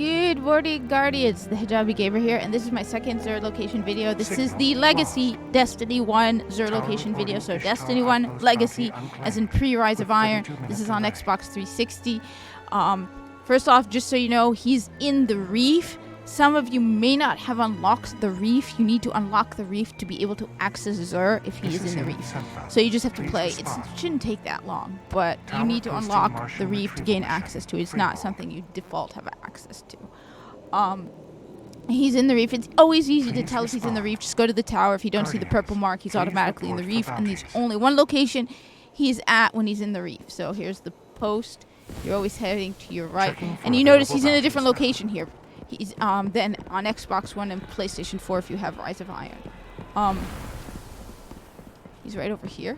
Good morning, Guardians. The Hijabi Gamer here, and this is my second Zero Location video. This is the Legacy Destiny 1 Zero Location video. So Destiny 1 Legacy, as in pre-Rise of Iron. This is on Xbox 360. First off, just so you know, he's in the Reef. Some of you may not have unlocked the Reef. You need to unlock the Reef to be able to access Xur if he is in the Reef. So you just have to play. It shouldn't take that long, but you need to unlock the Reef to gain access to it. It's not something you default have access to. He's in the Reef. It's always easy to tell if he's in the Reef. Just go to the tower. If you don't see the purple mark, he's automatically in the Reef, and there's only one location he's at when he's in the Reef. So here's the post. You're always heading to your right, and you notice he's in a different location here. He's then on Xbox One and PlayStation 4 if you have Rise of Iron. He's right over here.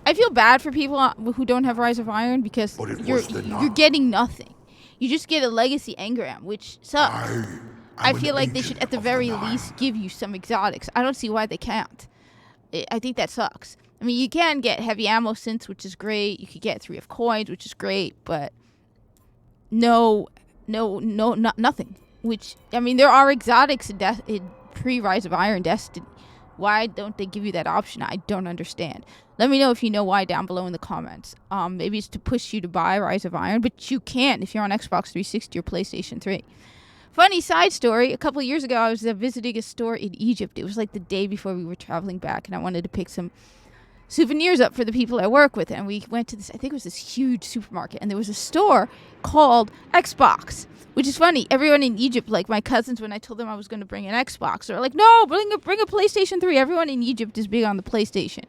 I feel bad for people who don't have Rise of Iron because you're getting nothing. You just get a legacy engram, which sucks. I feel like they should at the very least give you some exotics. I don't see why they can't. I think that sucks. I mean, you can get heavy ammo synths, which is great. You could get 3 of coins, which is great, but nothing. Which, I mean, there are exotics in pre-Rise of Iron Destiny. Why don't they give you that option? I don't understand. Let me know if you know why down below in the comments. Maybe it's to push you to buy Rise of Iron, but you can if you're on Xbox 360 or PlayStation 3. Funny side story, a couple of years ago I was visiting a store in Egypt. It was like the day before we were traveling back, and I wanted to pick some souvenirs up for the people I work with, and we went to this, I think it was this huge supermarket, and there was a store called Xbox, which is funny. Everyone in Egypt, like my cousins, when I told them I was going to bring an Xbox, they're like, no, bring a PlayStation 3. Everyone in Egypt is big on the PlayStation.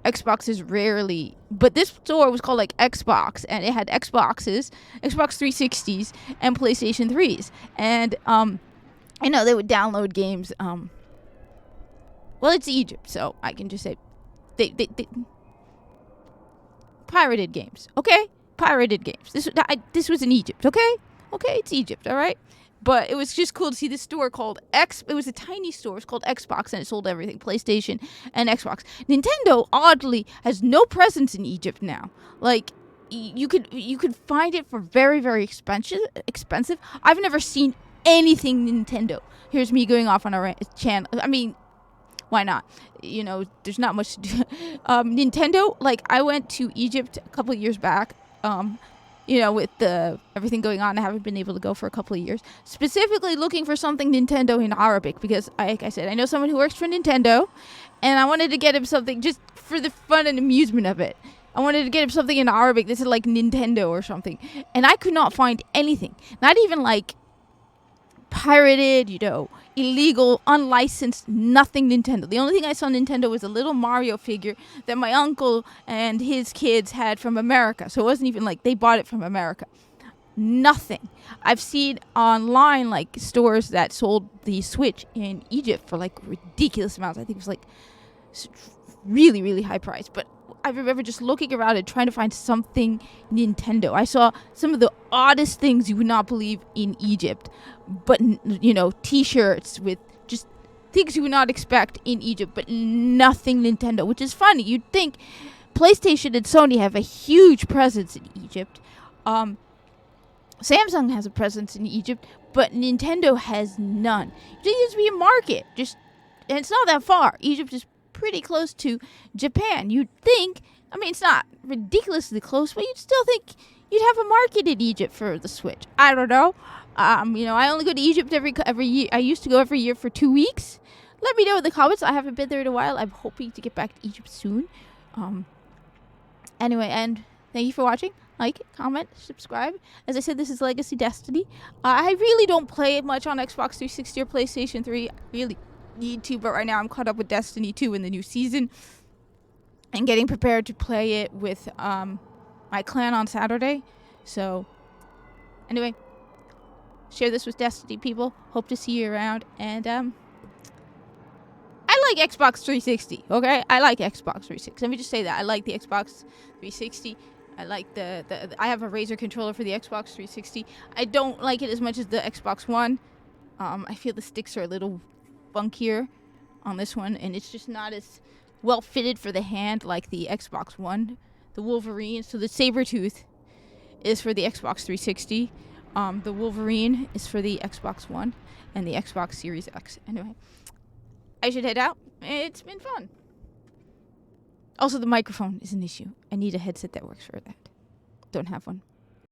Xbox is rarely, but this store was called like Xbox, and it had Xboxes, Xbox 360s, and PlayStation 3s, and I know they would download games. Well, it's Egypt, so I can just say they pirated games, okay? Pirated games. This was in Egypt, okay? Okay, it's Egypt, all right? But it was just cool to see this store called it was a tiny store. It was called Xbox, and it sold everything, PlayStation and Xbox. Nintendo, oddly, has no presence in Egypt now. Like, you could find it for very, very expensive. I've never seen anything Nintendo. Here's me going off on a channel. I mean, why not? You know, there's not much to do. Nintendo, like, I went to Egypt a couple of years back. You know, with everything going on, I haven't been able to go for a couple of years. Specifically looking for something Nintendo in Arabic because, like I said, I know someone who works for Nintendo, and I wanted to get him something just for the fun and amusement of it. I wanted to get him something in Arabic that said, like, Nintendo or something. And I could not find anything. Not even, like, pirated, you know, illegal, unlicensed, nothing Nintendo. The only thing I saw Nintendo was a little Mario figure that my uncle and his kids had from America. So it wasn't even like they bought it from America. Nothing. I've seen online, like, stores that sold the Switch in Egypt for, like, ridiculous amounts. I think it was, like, really, really high price. But I remember just looking around and trying to find something Nintendo. I saw some of the oddest things you would not believe in Egypt. But, you know, t-shirts with just things you would not expect in Egypt, but nothing Nintendo, which is funny. You'd think PlayStation and Sony have a huge presence in Egypt. Samsung has a presence in Egypt, but Nintendo has none. There used to be a market, and it's not that far. Egypt is pretty close to Japan. You'd think, I mean, it's not ridiculously close, but you'd still think you'd have a market in Egypt for the Switch. I don't know. You know, I only go to Egypt every year. I used to go every year for 2 weeks. Let me know in the comments. I haven't been there in a while. I'm hoping to get back to Egypt soon. Anyway, and thank you for watching. Like, comment, subscribe. As I said, this is Legacy Destiny. I really don't play it much on Xbox 360 or PlayStation 3. I really need to, but right now I'm caught up with Destiny 2 in the new season and getting prepared to play it with my clan on Saturday. So, anyway, share this with Destiny people. Hope to see you around. And I like Xbox 360, okay? I like Xbox 360. Let me just say that. I like the Xbox 360. I like I have a Razer controller for the Xbox 360. I don't like it as much as the Xbox One. I feel the sticks are a little funkier on this one, and it's just not as well fitted for the hand like the Xbox One. The Wolverine, so the Sabretooth is for the Xbox 360. The Wolverine is for the Xbox One and the Xbox Series X. Anyway, I should head out. It's been fun. Also, the microphone is an issue. I need a headset that works for that. Don't have one.